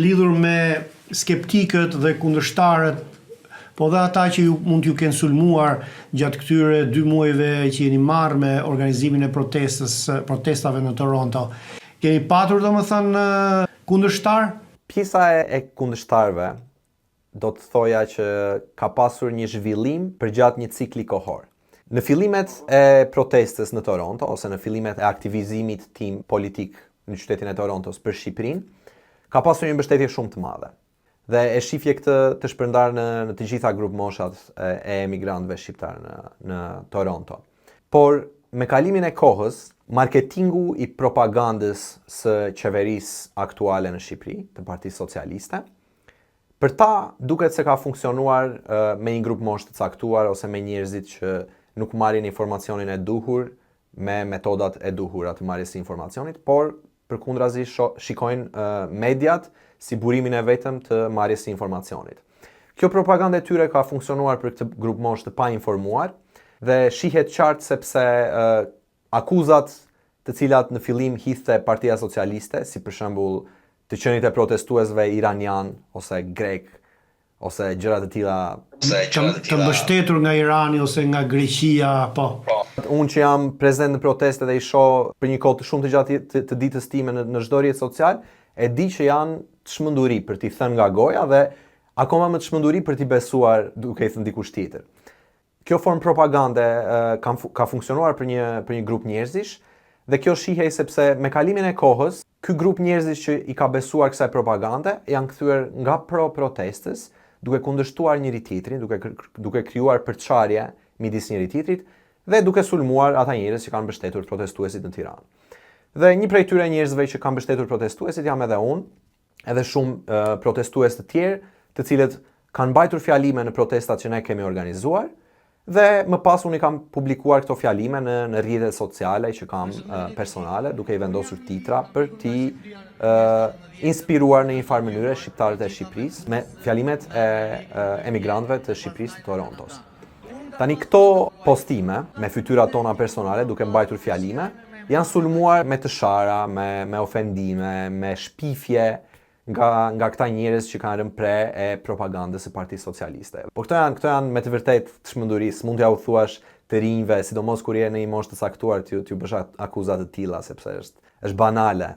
Lidhur me skeptikët dhe kundërshtarët, po dhe ata që mund t'ju kenë sulmuar gjatë këtyre 2 muajve që jeni marrë me organizimin e protestave në Toronto. Keni patur domethënë kundërshtar? Pjesa e kundërshtarëve do të thoja që ka pasur një zhvillim përgjatë një cikli kohor. Në fillimet e protestës në Toronto, ose në fillimet e aktivizimit tim politik në qytetin e Torontos për Shqipërinë, ka pasur një mbështetje shumë të madhe. Dhe e shifje këtë të shpërndar në të gjitha grup moshat e emigrantëve shqiptar në Toronto. Por me kalimin e kohës, marketingu i propagandës së qeverisë aktuale në Shqipëri, të Partisë Socialiste, për ta duket se ka funksionuar me një grup moshë të caktuar ose me njerëzit që nuk marrin informacionin e duhur me metodat e duhura të marrjes së informacionit, por përkundrazi shikojnë mediat si burimin e vetëm të marrjes së informacionit. Kjo propagandë e tyre ka funksionuar për këtë grup moshë të painformuar dhe shihet qartë sepse akuzat të cilat në fillim hidhte Partia Socialiste, si për shembull të qenit e protestuesve iranian ose grek ose gjëra të tilla të mbështetur nga Irani ose nga Greqia, po. Unë që jam prezent në proteste dhe i shoh për një kohë të shumë të gjatë të ditës time në çdo rrjet social, e di që janë të çmenduri për t'i thënë nga goja dhe akoma më të çmenduri për t'i besuar duke i thënë dikush tjetër. Kjo formë propagande ka funksionuar për një grup njerëzish dhe kjo shihej sepse me kalimin e kohës, ky grup njerëzish që i ka besuar kësaj propagande janë kthyer nga pro-protestës, duke kundërshtuar njëri tjetrin, duke krijuar përçarje midis njëri tjetrit dhe duke sulmuar ata njerëz që kanë mbështetur protestuesit në Tiranë. Dhe një prej tyre njerëzve që kanë mbështetur protestuesit jam edhe unë, edhe shumë protestues të tjerë, të cilët kanë mbajtur fjalime në protestat që ne kemi organizuar, dhe më pas unë i kam publikuar këto fjalime në rrjetet sociale që kam personale, duke i vendosur titra për t'i inspiruar në një farë mënyrë shqiptarët e Shqipërisë me fjalimet e emigrantëve të Shqipërisë të Torontos. Tani këto postime me fytyrat tona personale, duke mbajtur fjalime, janë sulmuar me të shara, me ofendime, me shpifje nga këta njerëz që kanë rënë pre e propagandës së Partisë Socialiste. Po këto janë me të vërtetë të çmendurisë, mund t'ja u thuash të rinjve, sidomos kur je në një moshë të caktuar t'ju bësh akuzat të tilla sepse është banale.